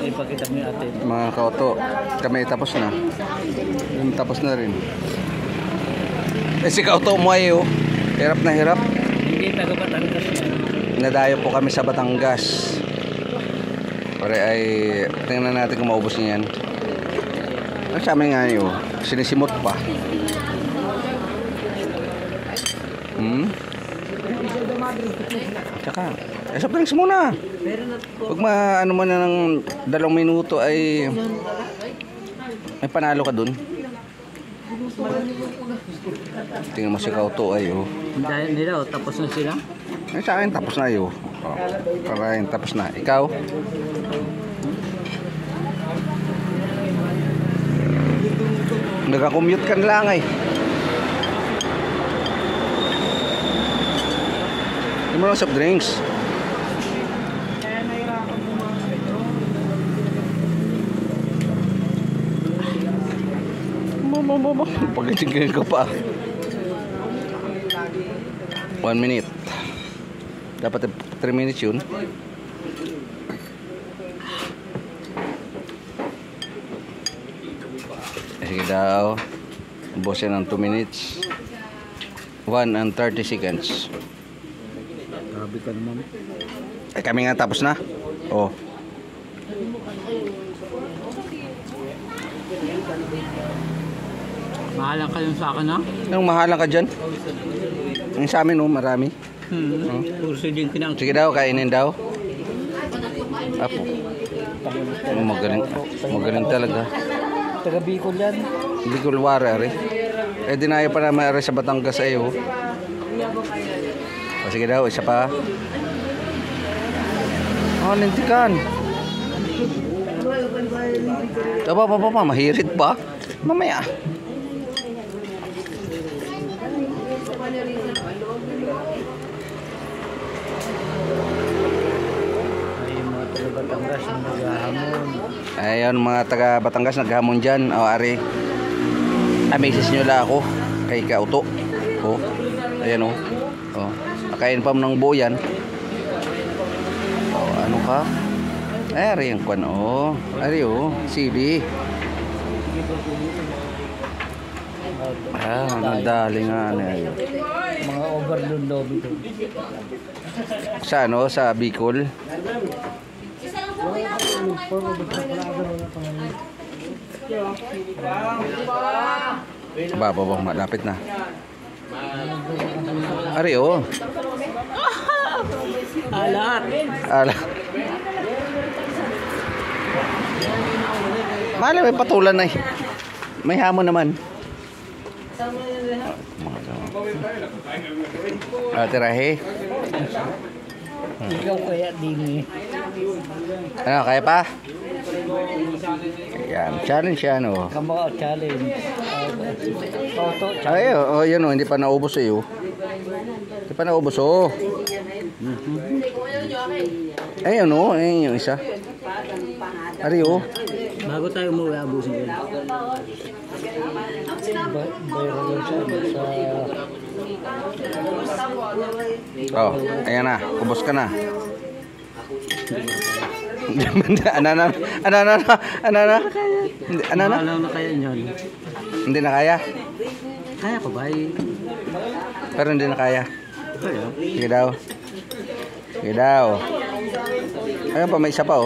ipakita mo yung atin. Mga kauto, kami tapos na. Tapos na rin. Eh si kauto mo ay hirap na hirap. Hindi taga Batangas yan. Nadayo po kami sa Batangas. Pare ay tingnan natin kung maubos niya yan. Ang sa amin nga yun, sinisimot pa. Tsaka, soft drinks muna. Pag ano mo na ng 2 minuto ay panalo ka dun. Tingnan mo si kauto ay Dahil nila tapos na sila. Ay sa akin tapos na yun. Parahin tapos na. Ikaw? Nagka-commute ka na lang ay. Hindi mo lang soft drinks. Pag-itigil ko pa. 1 minute. Dapat 3 minutes yun. Sige daw. Ubusin ng 2 minutes. 1 and 30 seconds. Grabe ka naman. Ay kami nga tapos na. Oh. Mahalang ka yung sa akin ha? Anong mahalang ka dyan? Yung sa amin marami. Puro din kinang. Sige daw, kainin daw. Apo. Magaling talaga. Taga Bicol yan. Bicol Wari. Eh dinayo pa naman ari sa Batangas ay O sige daw, isa pa. Lintikan. Pa, mahirit pa. Mamaya. Ayun mga taga Batangas naghamon dyan. Ari message nyo lang ako kay kauto. Ayan nakain pa ng buo yan. Ano ka? Ari yung kwan Ari CB. Nadali nga mga overload lobby to. Sa sa Bicol. Baba malapit na. Ari Alat. Mali may patulan na may hamon naman. Tirahe. Ikaw kaya din Ano, kaya pa? Ayan, challenge yan Kamao challenge. Auto challenge. Ay, yun hindi pa naubos Hindi pa naubos Ayun ayun yung isa. Ari Bago tayo umuwi, abusin ko. Ayan na, ubos ka na. Ano na kaya yun? Hindi na kaya? Kaya ko ba? Pero hindi na kaya. Sige daw. Ayun pa, may isa pa